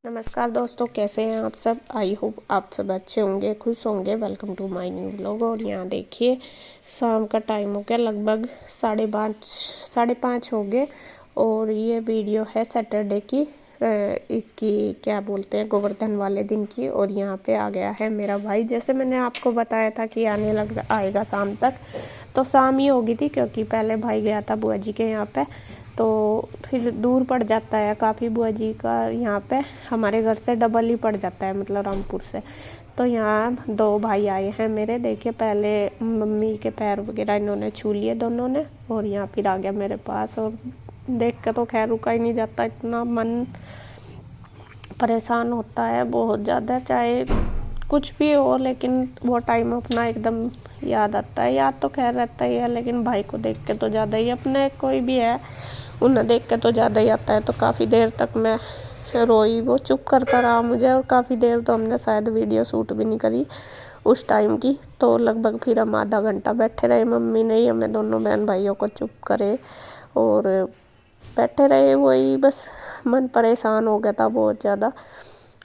नमस्कार दोस्तों, कैसे हैं आप सब। आई होप आप सब अच्छे होंगे, खुश होंगे। Welcome to my new vlog. और यहाँ देखिए शाम का टाइम हो गया, लगभग 5:30 हो गए। और ये वीडियो है सैटरडे की, इसकी क्या बोलते हैं, गोवर्धन वाले दिन की। और यहाँ पे आ गया है मेरा भाई। जैसे मैंने आपको बताया था कि आएगा शाम तक, तो शाम ही होगी थी, क्योंकि पहले भाई गया था बुआ जी के यहाँ पे। तो फिर दूर पड़ जाता है काफ़ी बुआ जी का यहाँ पे, हमारे घर से डबल ही पड़ जाता है, मतलब रामपुर से। तो यहाँ दो भाई आए हैं मेरे। देखिए पहले मम्मी के पैर वगैरह इन्होंने छू लिए दोनों ने, और यहाँ फिर आ गया मेरे पास। और देख के तो खैर रुका ही नहीं जाता, इतना मन परेशान होता है बहुत ज़्यादा। चाहे कुछ भी हो, लेकिन वो टाइम अपना एकदम याद आता है। याद तो खैर रहता ही है, लेकिन भाई को देख के तो ज़्यादा ही, अपने कोई भी है उन्हें देख के तो ज़्यादा ही आता है। तो काफ़ी देर तक मैं रोई, वो चुप करता रहा मुझे। और काफ़ी देर तो हमने शायद वीडियो शूट भी नहीं करी उस टाइम की। तो लगभग फिर हम आधा घंटा बैठे रहे, मम्मी ने हमें दोनों बहन भाइयों को चुप करे और बैठे रहे। वही बस मन परेशान हो गया था बहुत ज़्यादा।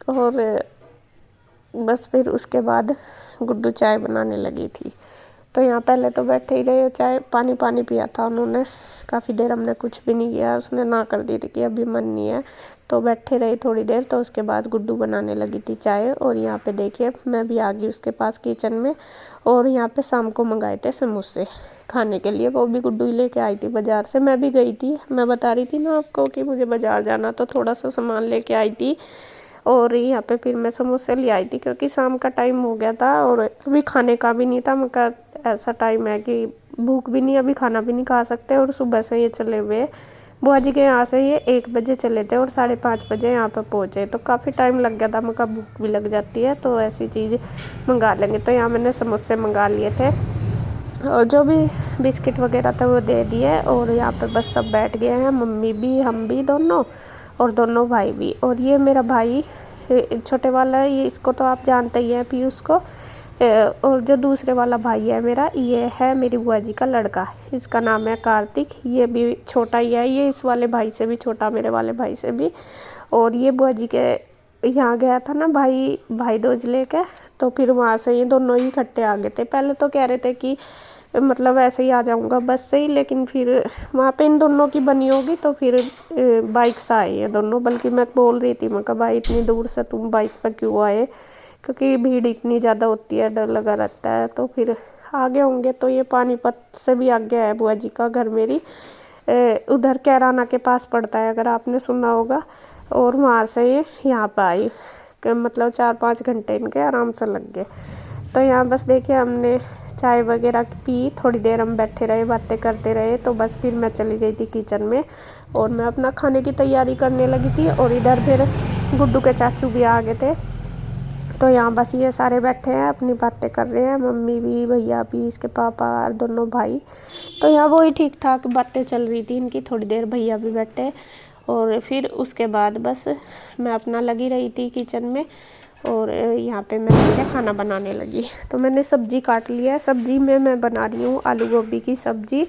और बस फिर उसके बाद गुड्डू चाय बनाने लगी थी। तो यहाँ पहले तो बैठे ही रहे, चाय पानी पिया था उन्होंने। काफ़ी देर हमने कुछ भी नहीं किया, उसने ना कर दी थी कि अभी मन नहीं है। तो बैठे रहे थोड़ी देर, तो उसके बाद गुड्डू बनाने लगी थी चाय। और यहाँ पे देखिए मैं भी आ गई उसके पास किचन में। और यहाँ पे शाम को मंगाए थे समोसे खाने के लिए, वो भी गुड्डू ही लेके आई थी बाज़ार से। मैं भी गई थी, मैं बता रही थी ना आपको कि मुझे बाज़ार जाना, तो थोड़ा सा सामान लेके आई थी। और यहाँ पे फिर मैं समोसे ले आई थी, क्योंकि शाम का टाइम हो गया था और अभी खाने का भी नहीं था। मैं कहा ऐसा टाइम है कि भूख भी नहीं, अभी खाना भी नहीं खा सकते। और सुबह से ये चले हुए बुआ जी के यहाँ से, ये 1 बजे चले थे और 5:30 बजे यहाँ पे पहुँचे। तो काफ़ी टाइम लग गया था। मैं कहा भूख भी लग जाती है, तो ऐसी चीज़ मंगा लेंगे। तो यहाँ मैंने समोसे मंगा लिए थे, और जो भी बिस्किट वगैरह था वो दे दिए। और यहाँ पे बस सब बैठ गए हैं, मम्मी भी, हम भी दोनों, और दोनों भाई भी। और ये मेरा भाई छोटे वाला है, ये इसको तो आप जानते ही हैं, पीयूष को। और जो दूसरे वाला भाई है मेरा, ये है मेरी बुआ जी का लड़का, इसका नाम है कार्तिक। ये भी छोटा ही है, ये इस वाले भाई से भी छोटा, मेरे वाले भाई से भी। और ये बुआ जी के यहाँ गया था ना भाई दूज लेके, तो फिर वहाँ से ये दोनों ही इकट्ठे आ गए थे। पहले तो कह रहे थे कि मतलब ऐसे ही आ जाऊँगा बस से ही, लेकिन फिर वहाँ पे इन दोनों की बनी होगी, तो फिर बाइक से आए ये दोनों। बल्कि मैं बोल रही थी, मैं कहा भाई इतनी दूर से तुम बाइक पर क्यों आए, क्योंकि भीड़ इतनी ज़्यादा होती है, डर लगा रहता है। तो फिर आगे होंगे। तो ये पानीपत से भी आगे है बुआ जी का घर मेरी, उधर कैराना के पास पड़ता है, अगर आपने सुना होगा। और वहाँ से ये यहाँ पर आई, मतलब 4-5 घंटे इनके आराम से लग गए। तो यहाँ बस देखिए हमने चाय वगैरह पी, थोड़ी देर हम बैठे रहे, बातें करते रहे। तो बस फिर मैं चली गई थी किचन में, और मैं अपना खाने की तैयारी करने लगी थी। और इधर फिर गुड्डू के चाचू भी आ गए थे। तो यहाँ बस ये सारे बैठे हैं, अपनी बातें कर रहे हैं, मम्मी भी, भैया भी, इसके पापा और दोनों भाई। तो यहाँ वही ठीक ठाक बातें चल रही थी इनकी। थोड़ी देर भैया भी बैठे, और फिर उसके बाद बस मैं अपना लगी रही थी किचन में। और यहाँ पे मैं खाना बनाने लगी। तो मैंने सब्ज़ी काट लिया है। सब्ज़ी में मैं बना रही हूँ आलू गोभी की सब्ज़ी।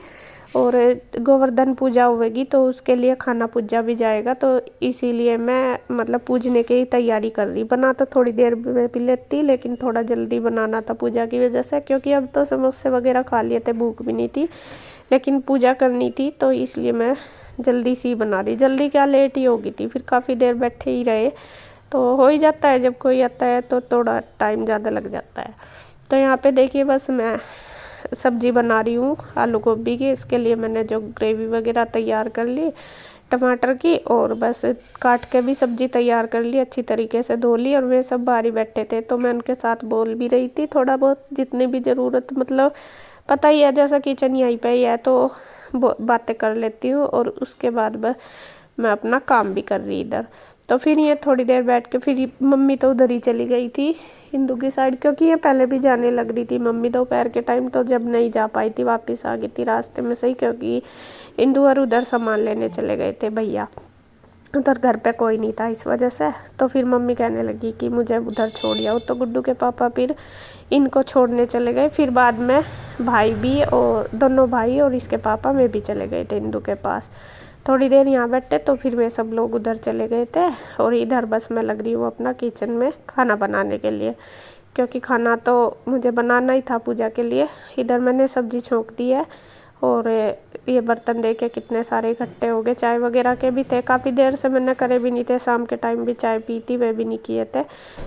और गोवर्धन पूजा होगी, तो उसके लिए खाना पूजा भी जाएगा, तो इसीलिए मैं मतलब पूजने की तैयारी कर रही। बना तो थोड़ी देर में भी लेती, लेकिन थोड़ा जल्दी बनाना था पूजा की वजह से, क्योंकि अब तो समोसे वगैरह खा लिए थे, भूख भी नहीं थी, लेकिन पूजा करनी थी, तो इसलिए मैं जल्दी सी बना रही। जल्दी क्या, लेट ही होगी थी, फिर काफ़ी देर बैठे ही रहे। तो हो ही जाता है, जब कोई आता है तो थोड़ा टाइम ज़्यादा लग जाता है। तो यहाँ पे देखिए बस मैं सब्ज़ी बना रही हूँ आलू गोभी की। इसके लिए मैंने जो ग्रेवी वगैरह तैयार कर ली टमाटर की, और बस काट के भी सब्ज़ी तैयार कर ली, अच्छी तरीके से धो ली। और वे सब बाहर ही बैठे थे, तो मैं उनके साथ बोल भी रही थी थोड़ा बहुत, जितनी भी ज़रूरत, मतलब पता ही है जैसा किचन यहीं पे ही है, तो बातें कर लेती हूँ। और उसके बाद बस मैं अपना काम भी कर रही इधर। तो फिर ये थोड़ी देर बैठ के फिर मम्मी तो उधर ही चली गई थी हिंदू की साइड, क्योंकि ये पहले भी जाने लग रही थी मम्मी दोपहर के टाइम। तो जब नहीं जा पाई थी, वापस आ गई थी रास्ते में से ही, क्योंकि इंदू और उधर सामान लेने चले गए थे भैया, उधर घर पे कोई नहीं था इस वजह से। तो फिर मम्मी कहने लगी कि मुझे उधर छोड़ आओ, तो गुड्डू के पापा फिर इनको छोड़ने चले गए। फिर बाद में भाई भी, और दोनों भाई और इसके पापा में भी चले गए थे इंदू के पास। थोड़ी देर यहाँ बैठे तो फिर वे सब लोग उधर चले गए थे और इधर बस मैं लग रही हूँ अपना किचन में खाना बनाने के लिए, क्योंकि खाना तो मुझे बनाना ही था पूजा के लिए। इधर मैंने सब्जी छोंक दी है और ये बर्तन देखे कितने सारे इकट्ठे हो गए। चाय वगैरह के भी थे, काफ़ी देर से मैंने करे भी नहीं थे, शाम के टाइम भी चाय पी थी, वे भी नहीं किए थे,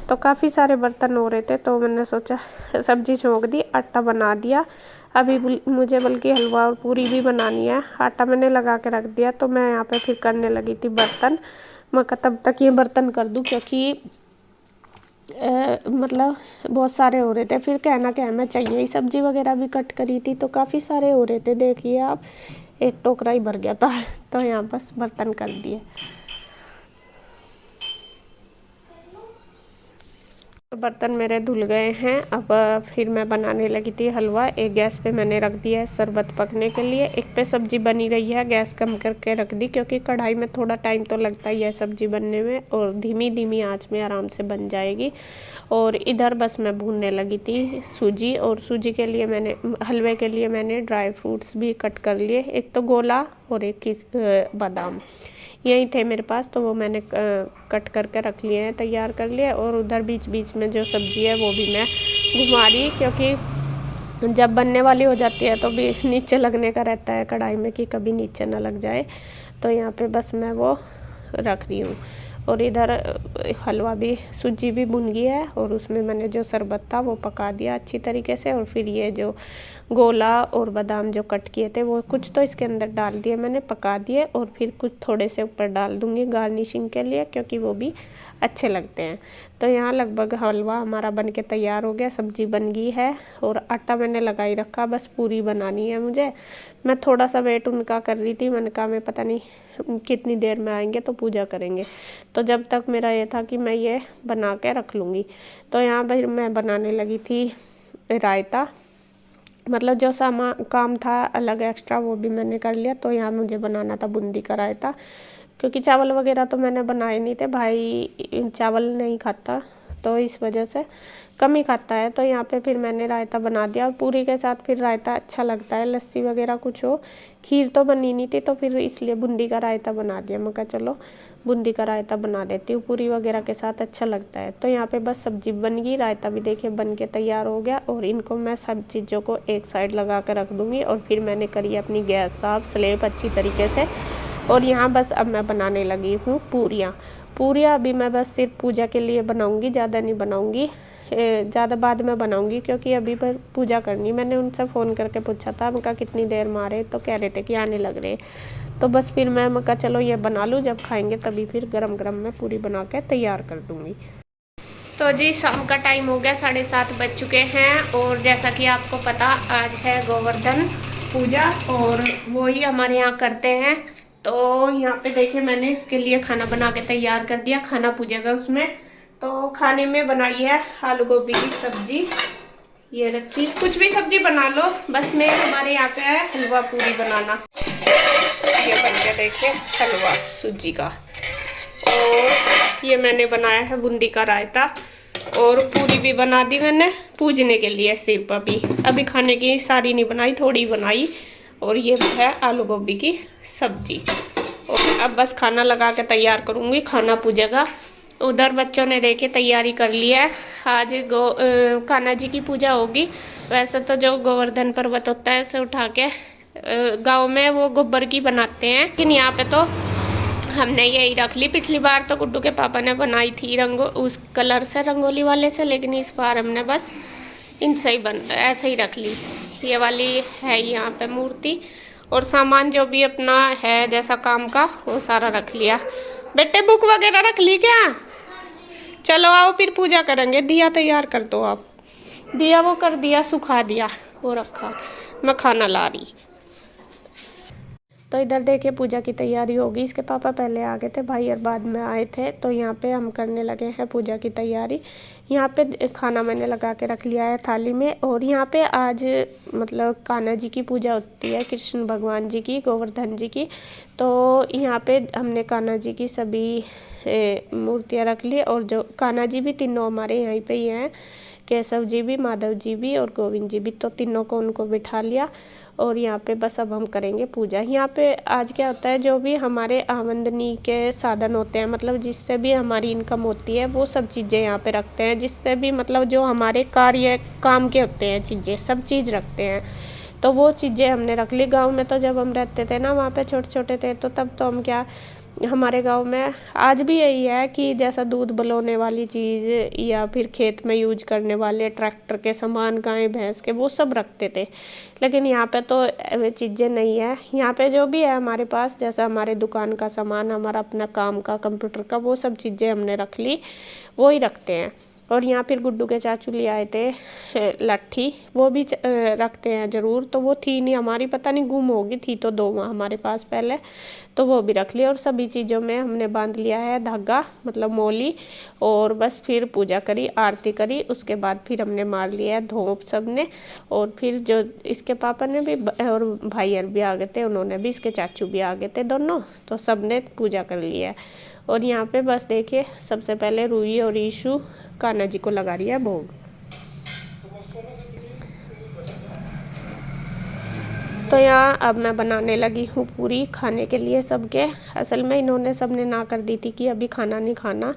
तो काफ़ी सारे बर्तन हो रहे थे। तो मैंने सोचा सब्जी छोंक दी, आटा बना दिया। अभी मुझे बल्कि हलवा और पूरी भी बनानी है। आटा मैंने लगा के रख दिया, तो मैं यहाँ पे फिर करने लगी थी बर्तन। मैं तब तक ये बर्तन कर दूँ, क्योंकि मतलब बहुत सारे हो रहे थे। फिर कहना क्या मैं चाहिए ही, सब्जी वगैरह भी कट करी थी तो काफ़ी सारे हो रहे थे। देखिए आप, एक टोकरा ही भर गया था। तो यहाँ बस बर्तन कर दिए। तो बर्तन मेरे धुल गए हैं। अब फिर मैं बनाने लगी थी हलवा। एक गैस पे मैंने रख दिया है शरबत पकने के लिए, एक पे सब्जी बनी रही है, गैस कम करके रख दी, क्योंकि कढ़ाई में थोड़ा टाइम तो लगता ही है सब्जी बनने में, और धीमी धीमी आंच में आराम से बन जाएगी। और इधर बस मैं भूनने लगी थी सूजी, और सूजी के लिए मैंने, हलवे के लिए मैंने ड्राई फ्रूट्स भी कट कर लिए, एक तो गोला और एक बादाम यही थे मेरे पास, तो वो मैंने कट करके रख लिए हैं, तैयार कर लिए। और उधर बीच बीच में जो सब्ज़ी है वो भी मैं घुमा रही, क्योंकि जब बनने वाली हो जाती है तो भी नीचे लगने का रहता है कढ़ाई में कि कभी नीचे ना लग जाए। तो यहाँ पे बस मैं वो रख रही हूँ। और इधर हलवा भी, सूजी भी भुन गई है, और उसमें मैंने जो शरबत था वो पका दिया अच्छी तरीके से। और फिर ये जो गोला और बादाम जो कट किए थे वो कुछ तो इसके अंदर डाल दिए मैंने, पका दिए, और फिर कुछ थोड़े से ऊपर डाल दूँगी गार्निशिंग के लिए, क्योंकि वो भी अच्छे लगते हैं। तो यहाँ लगभग हलवा हमारा बन के तैयार हो गया, सब्जी बन गई है और आटा मैंने लगा ही रखा, बस पूरी बनानी है मुझे। मैं थोड़ा सा वेट उनका कर रही थी, मैंने कहा मैं पता नहीं कितनी देर में आएंगे तो पूजा करेंगे, तो जब तक मेरा ये था कि मैं ये बना के रख लूँगी। तो यहाँ पर मैं बनाने लगी थी रायता, मतलब जो सामान काम था अलग एक्स्ट्रा वो भी मैंने कर लिया। तो यहाँ मुझे बनाना था बूंदी का रायता, क्योंकि चावल वगैरह तो मैंने बनाए नहीं थे, भाई चावल नहीं खाता तो इस वजह से कम ही खाता है। तो यहाँ पे फिर मैंने रायता बना दिया, और पूरी के साथ फिर रायता अच्छा लगता है, लस्सी वगैरह कुछ हो। खीर तो बनी नहीं थी, तो फिर इसलिए बूंदी का रायता बना दिया। मैं कहा चलो बूंदी का रायता बना देती हूँ, पूरी वगैरह के साथ अच्छा लगता है। तो यहाँ पे बस सब्जी बन गई, रायता भी देखिए बन के तैयार हो गया। और इनको मैं सब चीज़ों को एक साइड लगा कर रख दूँगी। और फिर मैंने करी अपनी गैस साफ, स्लेब अच्छी तरीके से। और यहाँ बस अब मैं बनाने लगी हूँ पूरियाँ अभी मैं बस सिर्फ पूजा के लिए बनाऊँगी, ज़्यादा नहीं बनाऊँगी, ज़्यादा बाद में बनाऊँगी, क्योंकि अभी पर पूजा करनी। मैंने उनसे फ़ोन करके पूछा था, उनका कितनी देर मारे, तो कह रहे थे कि आने लग रहे। तो बस फिर मैं कहा चलो ये बना लूँ, जब खाएंगे तभी फिर गरम गरम मैं पूरी बना के तैयार कर दूँगी। तो जी शाम का टाइम हो गया, 7:30 बज चुके हैं। और जैसा कि आपको पता आज है गोवर्धन पूजा, और वो ही हमारे यहाँ करते हैं। तो यहाँ पे देखिए मैंने इसके लिए खाना बना के तैयार कर दिया, खाना पूजेगा उसमें। तो खाने में बनाई है आलू गोभी की सब्जी, ये रखी, कुछ भी सब्जी बना लो, बस मैं हमारे यहाँ पे है हलवा पूरी बनाना। ये बन के देखिए हलवा सूजी का। और ये मैंने बनाया है बूंदी का रायता, और पूरी भी बना दी मैंने पूजने के लिए सिर्फ। अभी खाने की सारी नहीं बनाई, थोड़ी बनाई। और ये है आलू गोभी की सब्जी। और अब बस खाना लगा के तैयार करूँगी, खाना पूजेगा। उधर बच्चों ने देखे तैयारी कर लिया है, आज कान्हा जी की पूजा होगी। वैसे तो जो गोवर्धन पर्वत होता है उसे उठा के गांव में वो गोबर की बनाते हैं, लेकिन यहाँ पे तो हमने यही रख ली। पिछली बार तो गुड्डू के पापा ने बनाई थी उस कलर से, रंगोली वाले से, लेकिन इस बार हमने बस इनसे ही ऐसे ही रख ली। ये वाली है यहाँ पे मूर्ति, और सामान जो भी अपना है जैसा काम का वो सारा रख लिया। बेटे बुक वगैरह रख ली क्या? चलो आओ फिर पूजा करेंगे। दिया तैयार कर दो आप। दिया वो कर दिया, सुखा दिया, वो रखा, मैं खाना ला रही। तो इधर देखिए पूजा की तैयारी होगी। इसके पापा पहले आ गए थे, भाई और बाद में आए थे। तो यहाँ पे हम करने लगे हैं पूजा की तैयारी। यहाँ पे खाना मैंने लगा के रख लिया है थाली में। और यहाँ पे आज मतलब कान्हा जी की पूजा होती है, कृष्ण भगवान जी की, गोवर्धन जी की। तो यहाँ पे हमने कान्हा जी की सभी मूर्तियाँ रख ली। और जो कान्हा जी भी तीनों हमारे यहीं पे ही हैं, केशव जी भी, माधव जी भी और गोविंद जी भी, तो तीनों को उनको बिठा लिया। और यहाँ पे बस अब हम करेंगे पूजा। यहाँ पे आज क्या होता है, जो भी हमारे आमदनी के साधन होते हैं, मतलब जिससे भी हमारी इनकम होती है, वो सब चीज़ें यहाँ पे रखते हैं, जिससे भी मतलब जो हमारे कार्य काम के होते हैं चीज़ें, सब चीज़ रखते हैं। तो वो चीज़ें हमने रख ली। गाँव में तो जब हम रहते थे ना, वहाँ पे छोटे छोटे थे, तो तब तो हम क्या, हमारे गांव में आज भी यही है कि जैसा दूध बलौने वाली चीज़ या फिर खेत में यूज करने वाले ट्रैक्टर के सामान, गाय भैंस के, वो सब रखते थे। लेकिन यहाँ पे तो वे चीज़ें नहीं है। यहाँ पे जो भी है हमारे पास, जैसा हमारे दुकान का सामान, हमारा अपना काम का, कंप्यूटर का, वो सब चीज़ें हमने रख ली, वो ही रखते हैं। और यहाँ फिर गुड्डू के चाचू ले आए थे लाठी, वो भी रखते हैं ज़रूर। तो वो थी नहीं हमारी, पता नहीं गुम होगी, थी तो 2 हमारे पास पहले, तो वो भी रख लिया। और सभी चीज़ों में हमने बांध लिया है धागा, मतलब मोली। और बस फिर पूजा करी, आरती करी, उसके बाद फिर हमने मार लिया है धूप सब ने। और फिर जो इसके पापा ने भी और भाई और भी आ गए थे, उन्होंने भी, इसके चाचू भी आ गए थे दोनों, तो सब ने पूजा कर लिया है। और यहाँ पे बस देखिए, सबसे पहले रूही और ईशु कान्हा जी को लगा रही है भोग। तो यहाँ अब मैं बनाने लगी हूँ पूरी खाने के लिए सबके। असल में इन्होंने सबने ना कर दी थी कि अभी खाना नहीं खाना।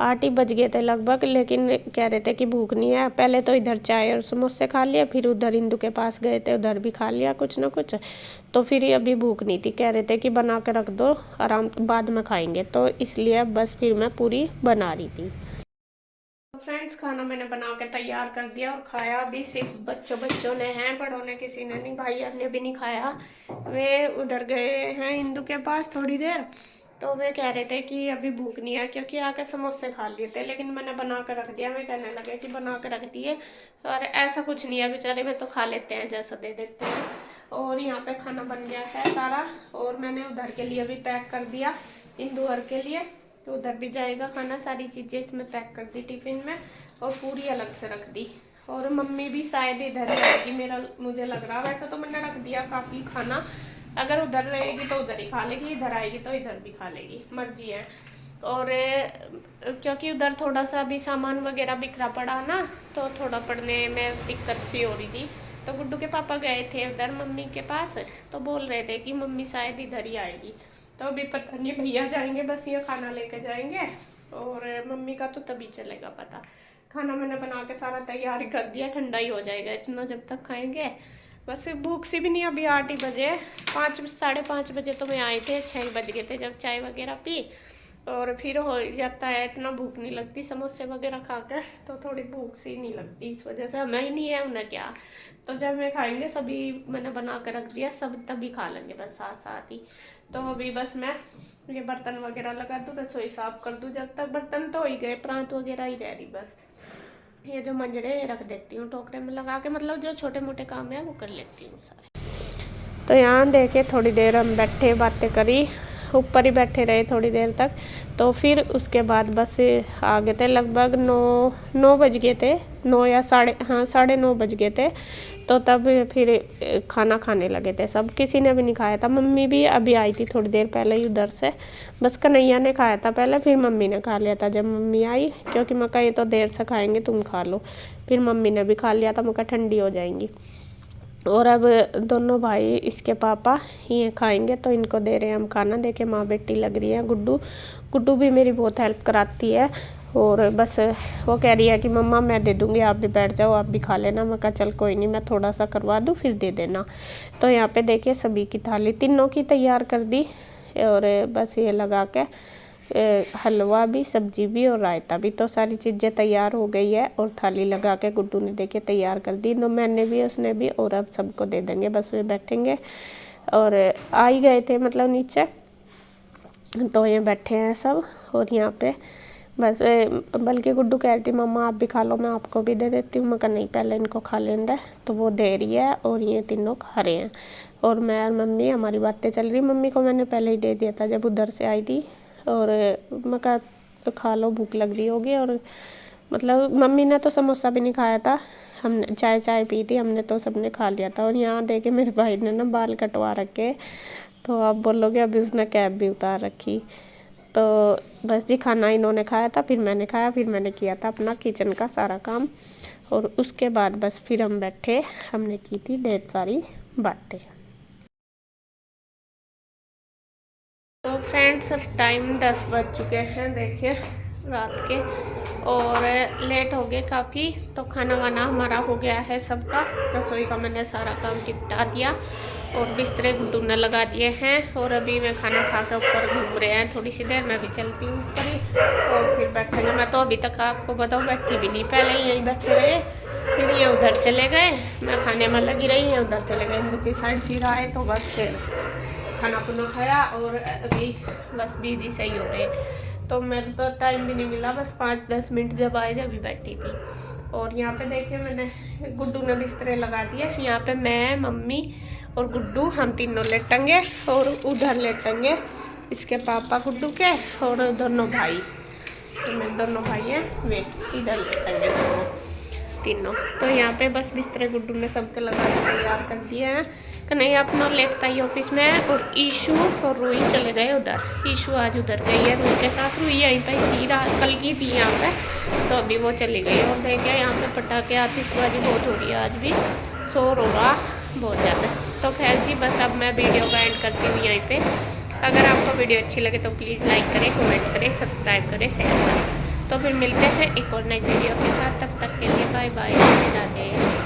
8 ही बज गए थे लगभग, लेकिन कह रहे थे कि भूख नहीं है। पहले तो इधर चाय और समोसे खा लिया, फिर उधर इंदू के पास गए थे, उधर भी खा लिया कुछ ना कुछ। तो फिर अभी भूख नहीं थी, कह रहे थे कि बना के रख दो, आराम बाद में खाएंगे। तो इसलिए बस फिर मैं पूरी बना रही थी। फ्रेंड्स, खाना मैंने बना के तैयार कर दिया और खाया भी सिर्फ बच्चों ने हैं, बड़ों ने किसी ने नहीं, भाई ने भी नहीं खाया। वे उधर गए हैं इंदू के पास थोड़ी देर, तो वे कह रहे थे कि अभी भूख नहीं है, क्योंकि आके समोसे खा लिए थे। लेकिन मैंने बना कर रख दिया। वे कहने लगे कि बना कर रख दिए, और ऐसा कुछ नहीं है बेचारे, वे तो खा लेते हैं, जैसा दे देते हैं। और यहाँ पे खाना बन गया है सारा, और मैंने उधर के लिए भी पैक कर दिया, इंदू हर के लिए, तो उधर भी जाएगा खाना। सारी चीज़ें इसमें पैक कर दी टिफ़िन में, और पूरी अलग से रख दी। और मम्मी भी शायद इधर रहेगी, मुझे लग रहा। वैसे तो मैंने रख दिया काफ़ी खाना, अगर उधर रहेगी तो उधर ही खा लेगी, इधर आएगी तो इधर भी खा लेगी, मर्जी है। और क्योंकि उधर थोड़ा सा भी सामान वगैरह बिखरा पड़ा ना, तो थोड़ा पढ़ने में दिक्कत सी हो रही थी। तो गुड्डू के पापा गए थे उधर मम्मी के पास, तो बोल रहे थे कि मम्मी शायद इधर ही आएगी। तो अभी पता नहीं, भैया जाएंगे बस ये खाना लेके जाएंगे, और मम्मी का तो तभी चलेगा पता। खाना मैंने बना के सारा तैयारी कर दिया, ठंडा ही हो जाएगा इतना जब तक खाएंगे। बस भूख सी भी नहीं, अभी 8 ही बजे, 5 साढ़े 5 बजे तो मैं आए थे, 6 बज गए थे जब चाय वगैरह पी। और फिर हो जाता है, इतना भूख नहीं लगती समोसे वगैरह खा कर, तो थोड़ी भूख सी नहीं लगती। इस वजह से हमें ही नहीं है, उन्हें क्या। तो जब मैं खाएंगे सभी, मैंने बना कर रख दिया, सब तभी खा लेंगे बस साथ साथ ही। तो अभी बस मैं ये बर्तन वगैरह लगा दूँ, रसोई साफ कर दूँ। जब तक बर्तन तो हो ही गए, प्रांत वगैरह ही रह रही बस। ये जो मंजरे रख देती हूँ टोकरे में लगा के, मतलब जो छोटे मोटे काम है वो कर लेती हूँ सारे। तो यहाँ देखे, थोड़ी देर हम बैठे, बातें करी, ऊपर ही बैठे रहे थोड़ी देर तक। तो फिर उसके बाद बस आ गए थे, लगभग 9 बज गए थे, 9 या 9:30 बज गए थे। तो तब फिर खाना खाने लगे थे सब, किसी ने भी नहीं खाया था। मम्मी भी अभी आई थी थोड़ी देर पहले ही उधर से, बस कन्हैया ने खाया था पहले, फिर मम्मी ने खा लिया था जब मम्मी आई, क्योंकि मैं कहीं तो देर से खाएंगे, तुम खा लो। फिर मम्मी ने भी खा लिया था, मैं कहा ठंडी हो जाएंगी। और अब दोनों भाई, इसके पापा ये खाएंगे, तो इनको दे रहे हैं हम खाना। देखे माँ बेटी लग रही है। गुड्डू भी मेरी बहुत हेल्प कराती है, और बस वो कह रही है कि मम्मा मैं दे दूँगी, आप भी बैठ जाओ, आप भी खा लेना। मैं कहा चल कोई नहीं, मैं थोड़ा सा करवा दूँ फिर दे देना। तो यहाँ पे देखिए सभी की थाली तीनों की तैयार कर दी, और बस ये लगा के हलवा भी, सब्जी भी और रायता भी, तो सारी चीज़ें तैयार हो गई है। और थाली लगा के गुड्डू ने देखे तैयार कर दी, तो मैंने भी, उसने भी, और अब सबको दे देंगे, बस वे बैठेंगे। और आ ही गए थे मतलब नीचे, तो ये बैठे हैं सब। और यहाँ पे बस बल्कि गुड्डू कह रही थी मम्मा आप भी खा लो, मैं आपको भी दे देती हूँ। मैं कहा नहीं, पहले इनको खा लेने दे। तो वो दे रही है, और ये तीनों खा रहे हैं, और मैं और मम्मी, हमारी बातें चल रही। मम्मी को मैंने पहले ही दे दिया था जब उधर से आई थी, और मैं कहा तो खा लो, भूख लग रही होगी। और मतलब मम्मी ने तो समोसा भी नहीं खाया था, हमने चाय पी थी, हमने तो सबने खा लिया था। और यहाँ देखे मेरे भाई ने ना बाल कटवा रखे, तो आप बोलोगे अभी उसने कैप भी उतार रखी। तो बस जी, खाना इन्होंने खाया था, फिर मैंने खाया, फिर मैंने किया था अपना किचन का सारा काम। और उसके बाद बस फिर हम बैठे, हमने की थी ढेर सारी बातें। तो फ्रेंड्स अब टाइम 10 बज चुके हैं, देखिए रात के, और लेट हो गए काफ़ी। तो खाना वाना हमारा हो गया है सबका, रसोई का मैंने सारा काम निपटा दिया और बिस्तरे गुड्डू ने लगा दिए हैं। और अभी मैं खाना खा के ऊपर घूम रहे हैं, थोड़ी सी देर मैं भी चलती हूँ ऊपर ही और फिर बैठेंगे। मैं तो अभी तक आपको बताऊँ बैठी भी नहीं, पहले ही यहीं बैठे रहे, फिर ये उधर चले गए, मैं खाने में लगी रही है, उधर चले गए इनकी की साइड, फिर आए तो बस फिर खाना पीना खाया और अभी बस बिजी सही हो रहे। तो मेरे तो टाइम भी नहीं मिला, बस 5-10 मिनट जब आए जब भी बैठी थी। और यहाँ पे देखिए मैंने गुड्डू ने बिस्तरे लगा दिए, यहाँ पे मैं, मम्मी और गुड्डू हम तीनों लेटेंगे और उधर लेटेंगे इसके पापा गुड्डू के और दोनों भाई, तो मेरे दोनों भाई हैं वे इधर लेटेंगे दोनों तीनों। तो यहाँ पे बस बिस्तरे गुड्डू ने सबके लगा के तैयार कर दिए हैं। कन्हैया अपना लेटता ही ऑफिस में और ईशू और रूही चले गए उधर। ईशू आज उधर गई है रूही के साथ, रूही यहीं पे थी, कल की थी यहाँ पे, तो अभी वो चली गई। और देखिए यहाँ पे पटाखे आतिशबाजी बहुत हो रही है, आज भी शोर हो रहा बहुत ज़्यादा। तो खैर जी बस अब मैं वीडियो का एंड करती हूँ यहीं पर। अगर आपको वीडियो अच्छी लगे तो प्लीज़ लाइक करें, कमेंट करें, सब्सक्राइब करें, शेयर करें। तो फिर मिलते हैं एक और नई वीडियो के साथ, तब तक के लिए बाय बाय, राधे।